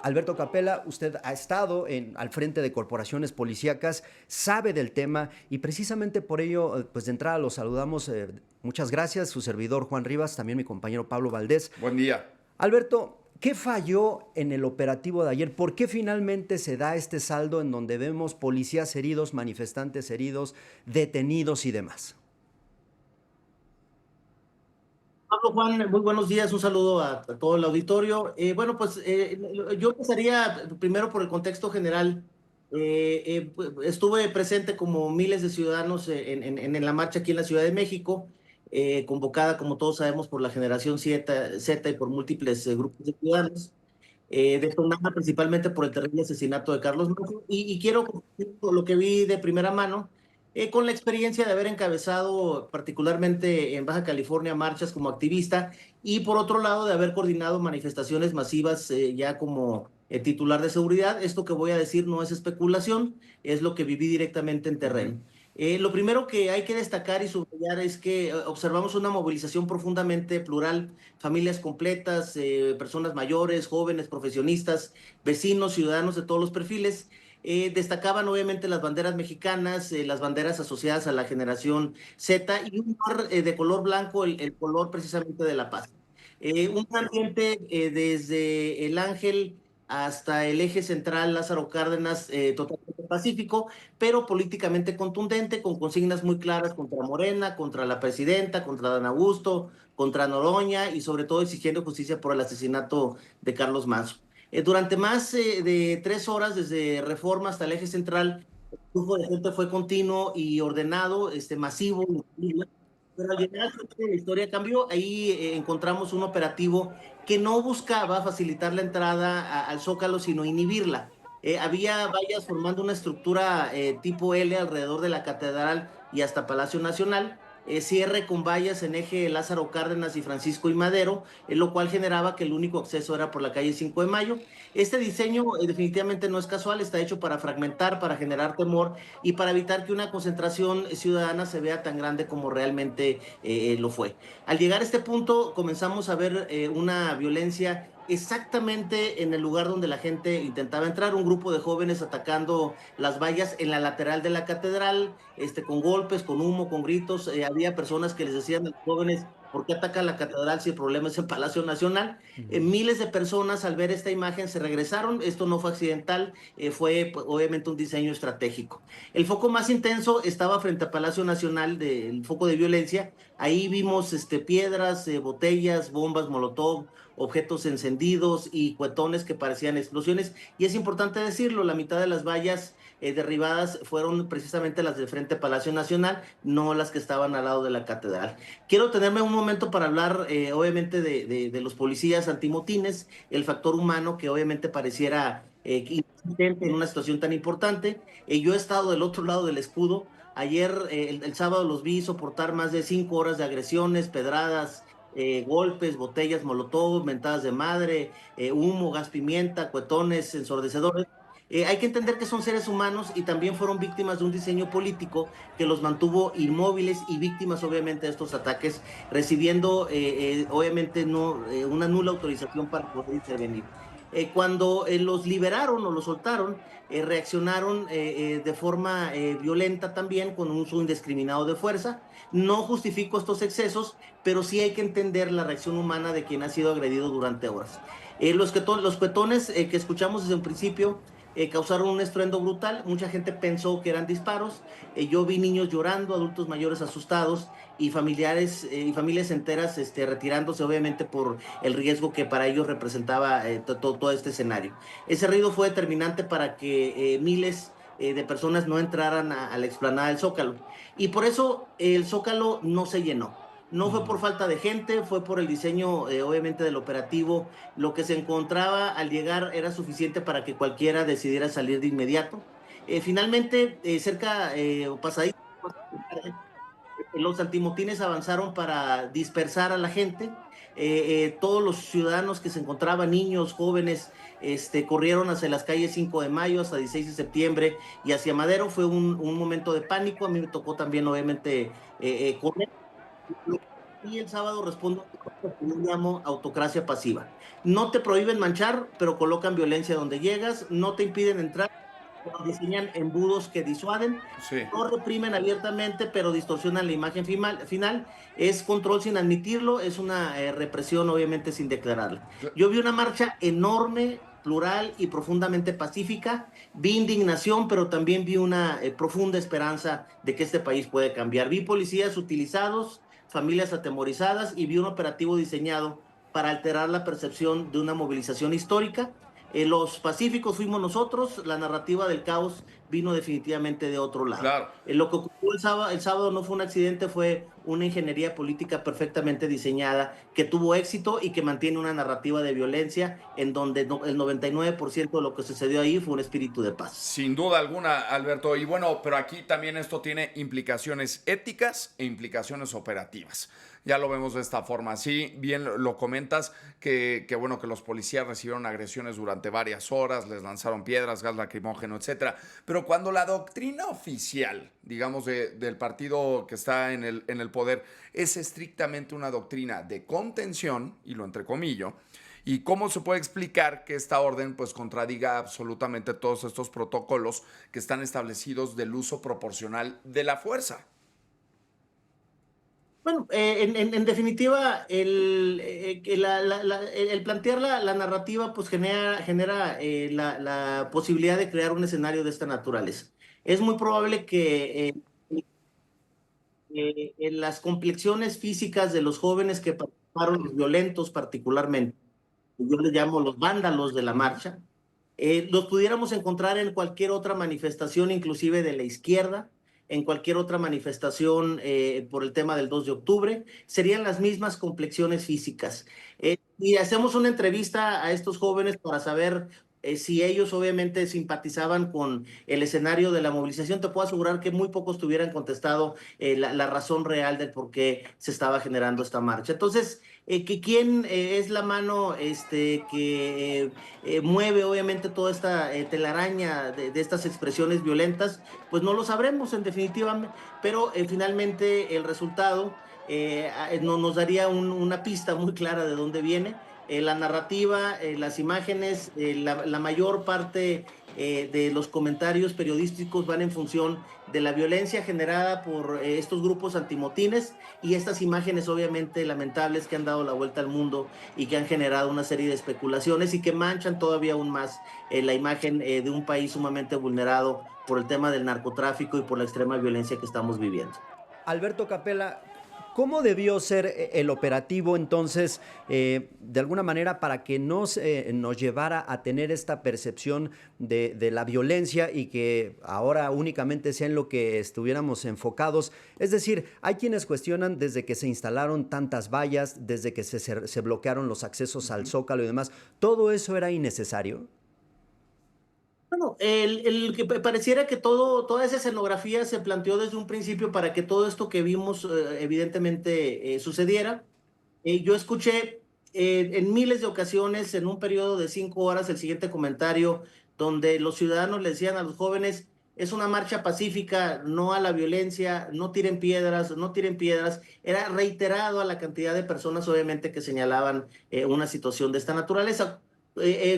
Alberto Capella, usted ha estado al frente de corporaciones policíacas, sabe del tema y precisamente por ello, pues de entrada los saludamos. Muchas gracias, su servidor Juan Rivas, también mi compañero Pablo Valdés. Buen día. Alberto, ¿qué falló en el operativo de ayer? ¿Por qué finalmente se da este saldo en donde vemos policías heridos, manifestantes heridos, detenidos y demás? Pablo, Juan, muy buenos días, un saludo a todo el auditorio. Yo empezaría primero por el contexto general. Estuve presente como miles de ciudadanos en la marcha aquí en la Ciudad de México, convocada, como todos sabemos, por la generación Z y por múltiples grupos de ciudadanos, detonada principalmente por el terrible asesinato de Carlos Mazo. Y quiero compartir lo que vi de primera mano, con la experiencia de haber encabezado particularmente en Baja California marchas como activista y por otro lado de haber coordinado manifestaciones masivas ya como titular de seguridad. Esto que voy a decir no es especulación, es lo que viví directamente en terreno. Lo primero que hay que destacar y subrayar es que observamos una movilización profundamente plural, familias completas, personas mayores, jóvenes, profesionistas, vecinos, ciudadanos de todos los perfiles. Destacaban obviamente las banderas mexicanas, las banderas asociadas a la generación Z y un par de color blanco, el color precisamente de la paz. Un ambiente desde el Ángel hasta el eje central Lázaro Cárdenas, totalmente pacífico, pero políticamente contundente, con consignas muy claras contra Morena, contra la presidenta, contra Dan Augusto, contra Noroña y sobre todo exigiendo justicia por el asesinato de Carlos Manso. Durante más de 3 horas, desde Reforma hasta el eje central, el flujo de gente fue continuo y ordenado, masivo, increíble. Pero al llegar la historia cambió. Ahí encontramos un operativo que no buscaba facilitar la entrada al Zócalo, sino inhibirla. Había vallas formando una estructura tipo L alrededor de la Catedral y hasta Palacio Nacional, cierre con vallas en eje Lázaro Cárdenas y Francisco y Madero, lo cual generaba que el único acceso era por la calle 5 de Mayo. Este diseño definitivamente no es casual, está hecho para fragmentar, para generar temor y para evitar que una concentración ciudadana se vea tan grande como realmente lo fue. Al llegar a este punto comenzamos a ver una violencia exactamente en el lugar donde la gente intentaba entrar, un grupo de jóvenes atacando las vallas en la lateral de la catedral, con golpes, con humo, con gritos. Había personas que les decían a los jóvenes: ¿por qué ataca la catedral si el problema es en Palacio Nacional? Miles de personas al ver esta imagen se regresaron. Esto no fue accidental, fue pues, obviamente un diseño estratégico. El foco más intenso estaba frente a Palacio Nacional, el foco de violencia. Ahí vimos piedras, botellas, bombas molotov, objetos encendidos y cuetones que parecían explosiones. Y es importante decirlo, la mitad de las vallas derribadas fueron precisamente las del frente a Palacio Nacional, no las que estaban al lado de la catedral. Quiero tenerme un momento para hablar obviamente de los policías antimotines, el factor humano que obviamente pareciera en una situación tan importante. Yo he estado del otro lado del escudo. Ayer, el sábado, los vi soportar más de 5 horas de agresiones, pedradas, golpes, botellas molotov, mentadas de madre, humo, gas pimienta, cuetones, ensordecedores. Hay que entender que son seres humanos y también fueron víctimas de un diseño político que los mantuvo inmóviles y víctimas obviamente de estos ataques, recibiendo obviamente no, una nula autorización para poder intervenir. Cuando los liberaron o los soltaron, reaccionaron de forma violenta también, con un uso indiscriminado de fuerza. No justifico estos excesos, pero sí hay que entender la reacción humana de quien ha sido agredido durante horas. Los cuetones que escuchamos desde un principio causaron un estruendo brutal. Mucha gente pensó que eran disparos. Yo vi niños llorando, adultos mayores asustados y familiares y familias enteras retirándose, obviamente, por el riesgo que para ellos representaba todo este escenario. Ese ruido fue determinante para que miles de personas no entraran a la explanada del Zócalo. Y por eso el Zócalo no se llenó. No fue por falta de gente, fue por el diseño, obviamente, del operativo. Lo que se encontraba al llegar era suficiente para que cualquiera decidiera salir de inmediato. Finalmente, cerca o pasadito, los antimotines avanzaron para dispersar a la gente. Todos los ciudadanos que se encontraban, niños, jóvenes, corrieron hacia las calles 5 de Mayo, hasta 16 de septiembre y hacia Madero. Fue un momento de pánico. A mí me tocó también, obviamente, correr. y el sábado respondo a lo que yo llamo autocracia pasiva. No te prohíben manchar, pero colocan violencia donde llegas, no te impiden entrar, pero diseñan embudos que disuaden, Sí. no reprimen abiertamente, pero distorsionan la imagen final. Es control sin admitirlo, es una represión obviamente sin declararla. Yo vi una marcha enorme, plural y profundamente pacífica. Vi indignación, pero también vi una profunda esperanza de que este país puede cambiar. Vi policías utilizados, familias atemorizadas y vi un operativo diseñado para alterar la percepción de una movilización histórica. Los pacíficos fuimos nosotros, la narrativa del caos vino definitivamente de otro lado. Claro. Lo que ocurrió el sábado no fue un accidente, fue una ingeniería política perfectamente diseñada que tuvo éxito y que mantiene una narrativa de violencia en donde el 99% de lo que sucedió ahí fue un espíritu de paz. Sin duda alguna, Alberto. Y bueno, pero aquí también esto tiene implicaciones éticas e implicaciones operativas. Ya lo vemos de esta forma. Sí, bien lo comentas, bueno, que los policías recibieron agresiones durante varias horas, les lanzaron piedras, gas lacrimógeno, etcétera. Pero cuando la doctrina oficial, digamos, del partido que está en el poder, es estrictamente una doctrina de contención, y lo entrecomillo, ¿y cómo se puede explicar que esta orden pues contradiga absolutamente todos estos protocolos que están establecidos del uso proporcional de la fuerza? Bueno, en definitiva, el plantear la narrativa pues genera la posibilidad de crear un escenario de esta naturaleza. Es muy probable que en las complexiones físicas de los jóvenes que participaron, los violentos particularmente, yo les llamo los vándalos de la marcha, los pudiéramos encontrar en cualquier otra manifestación, inclusive de la izquierda, en cualquier otra manifestación por el tema del 2 de octubre, serían las mismas complexiones físicas. Y hacemos una entrevista a estos jóvenes para saber si ellos obviamente simpatizaban con el escenario de la movilización. Te puedo asegurar que muy pocos te hubieran contestado la razón real del por qué se estaba generando esta marcha. Entonces, quién es la mano que mueve obviamente toda esta telaraña de estas expresiones violentas, pues no lo sabremos en definitiva, pero finalmente el resultado nos daría una pista muy clara de dónde viene. La narrativa, las imágenes, la mayor parte de los comentarios periodísticos van en función de la violencia generada por estos grupos antimotines y estas imágenes obviamente lamentables que han dado la vuelta al mundo y que han generado una serie de especulaciones y que manchan todavía aún más la imagen de un país sumamente vulnerado por el tema del narcotráfico y por la extrema violencia que estamos viviendo. Alberto Capella, ¿cómo debió ser el operativo entonces, de alguna manera, para que nos llevara a tener esta percepción de la violencia y que ahora únicamente sea en lo que estuviéramos enfocados? Es decir, hay quienes cuestionan desde que se instalaron tantas vallas, desde que se bloquearon los accesos al Zócalo y demás, ¿todo eso era innecesario? Bueno, el que pareciera que toda esa escenografía se planteó desde un principio para que todo esto que vimos evidentemente sucediera. Yo escuché en miles de ocasiones, en un periodo de 5 horas, el siguiente comentario, donde los ciudadanos le decían a los jóvenes, es una marcha pacífica, no a la violencia, no tiren piedras, no tiren piedras. Era reiterado a la cantidad de personas, obviamente, que señalaban una situación de esta naturaleza.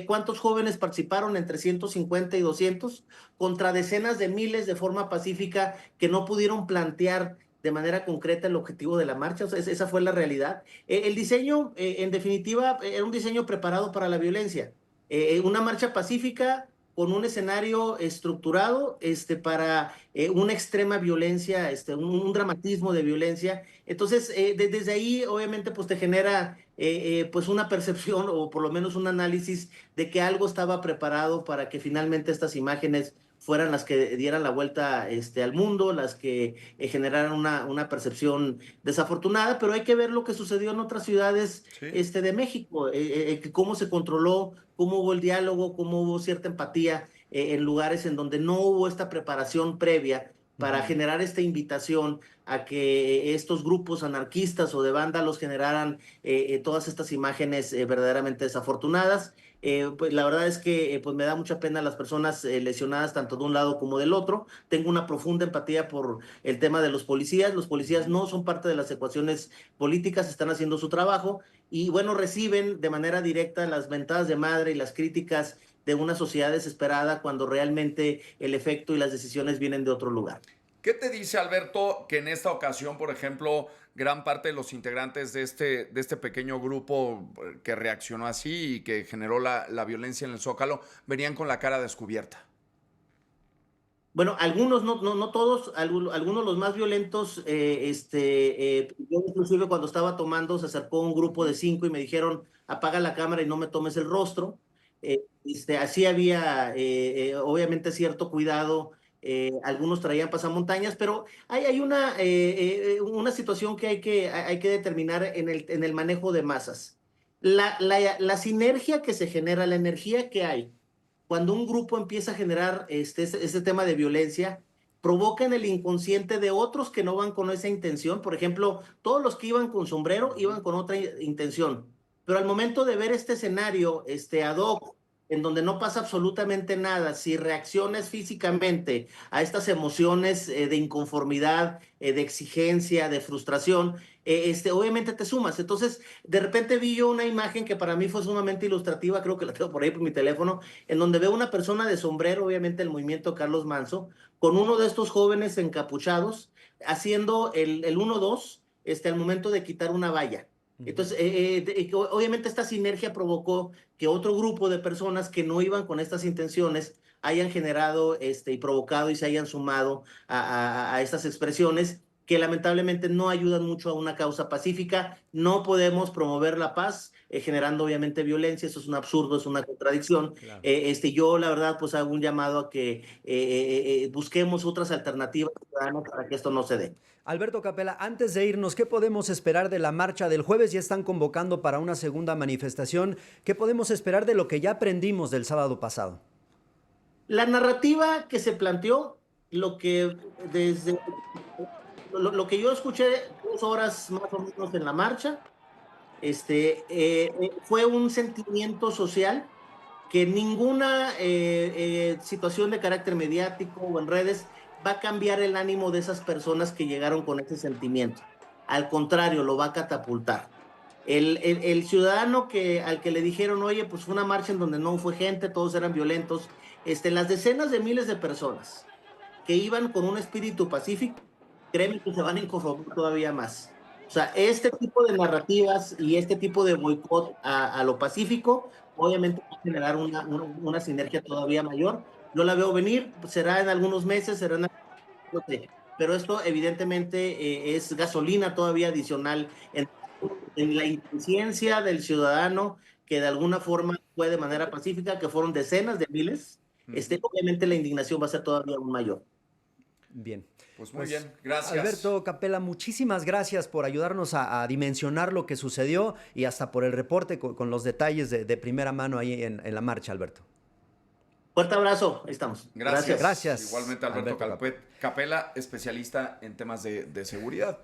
¿Cuántos jóvenes participaron? Entre 150 y 200 contra decenas de miles de forma pacífica que no pudieron plantear de manera concreta el objetivo de la marcha. O sea, esa fue la realidad. El diseño, en definitiva, era un diseño preparado para la violencia. Una marcha pacífica con un escenario estructurado para una extrema violencia, un dramatismo de violencia. Entonces, desde ahí, obviamente, pues te genera pues una percepción o por lo menos un análisis de que algo estaba preparado para que finalmente estas imágenes fueran las que dieran la vuelta al mundo, las que generaran una percepción desafortunada, pero hay que ver lo que sucedió en otras ciudades Sí. de México, cómo se controló, cómo hubo el diálogo, cómo hubo cierta empatía en lugares en donde no hubo esta preparación previa para generar esta invitación a que estos grupos anarquistas o de vándalos generaran todas estas imágenes verdaderamente desafortunadas. Pues la verdad es que pues me da mucha pena las personas lesionadas tanto de un lado como del otro. Tengo una profunda empatía por el tema de los policías. Los policías no son parte de las ecuaciones políticas, están haciendo su trabajo y bueno, reciben de manera directa las mentadas de madre y las críticas de una sociedad desesperada cuando realmente el efecto y las decisiones vienen de otro lugar. ¿Qué te dice, Alberto, que en esta ocasión, por ejemplo, gran parte de los integrantes de este pequeño grupo que reaccionó así y que generó la violencia en el Zócalo venían con la cara descubierta? Bueno, algunos, no todos, algunos los más violentos, yo inclusive cuando estaba tomando se acercó un grupo de 5 y me dijeron, apaga la cámara y no me tomes el rostro. Así había, obviamente, cierto cuidado. Algunos traían pasamontañas, pero hay una situación que hay que determinar en el manejo de masas. La sinergia que se genera, la energía que hay cuando un grupo empieza a generar este tema de violencia, provoca en el inconsciente de otros que no van con esa intención. Por ejemplo, todos los que iban con sombrero iban con otra intención. Pero al momento de ver este escenario, ad hoc, en donde no pasa absolutamente nada, si reaccionas físicamente a estas emociones de inconformidad, de exigencia, de frustración, obviamente te sumas. Entonces, de repente vi yo una imagen que para mí fue sumamente ilustrativa, creo que la tengo por ahí por mi teléfono, en donde veo una persona de sombrero, obviamente el movimiento Carlos Manso, con uno de estos jóvenes encapuchados, haciendo el 1-2 al momento de quitar una valla. Entonces, obviamente esta sinergia provocó que otro grupo de personas que no iban con estas intenciones hayan generado y provocado y se hayan sumado a estas expresiones que lamentablemente no ayudan mucho a una causa pacífica. No podemos promover la paz generando obviamente violencia, eso es un absurdo, es una contradicción. Claro. Yo la verdad pues hago un llamado a que busquemos otras alternativas ciudadanas para que esto no se dé. Alberto Capella, antes de irnos, ¿qué podemos esperar de la marcha del jueves? Ya están convocando para una segunda manifestación. ¿Qué podemos esperar de lo que ya aprendimos del sábado pasado? La narrativa que se planteó, lo que desde lo que yo escuché 2 horas más o menos en la marcha, fue un sentimiento social que ninguna situación de carácter mediático o en redes va a cambiar el ánimo de esas personas que llegaron con ese sentimiento. Al contrario, lo va a catapultar. El ciudadano al que le dijeron, oye, pues fue una marcha en donde no fue gente, todos eran violentos, las decenas de miles de personas que iban con un espíritu pacífico, créeme que se van a inconformar todavía más. O sea, este tipo de narrativas y este tipo de boicot a lo pacífico, obviamente va a generar una sinergia todavía mayor. Yo la veo venir, será en algunos meses, será no sé, pero esto evidentemente es gasolina todavía adicional en la inconsciencia del ciudadano que de alguna forma fue de manera pacífica, que fueron decenas de miles. Obviamente la indignación va a ser todavía aún mayor. Bien. Pues muy bien, gracias. Alberto Capella, muchísimas gracias por ayudarnos a dimensionar lo que sucedió y hasta por el reporte con los detalles de primera mano ahí en la marcha, Alberto. Fuerte abrazo, ahí estamos. Gracias. Gracias. Igualmente, Alberto Capella, especialista en temas de seguridad.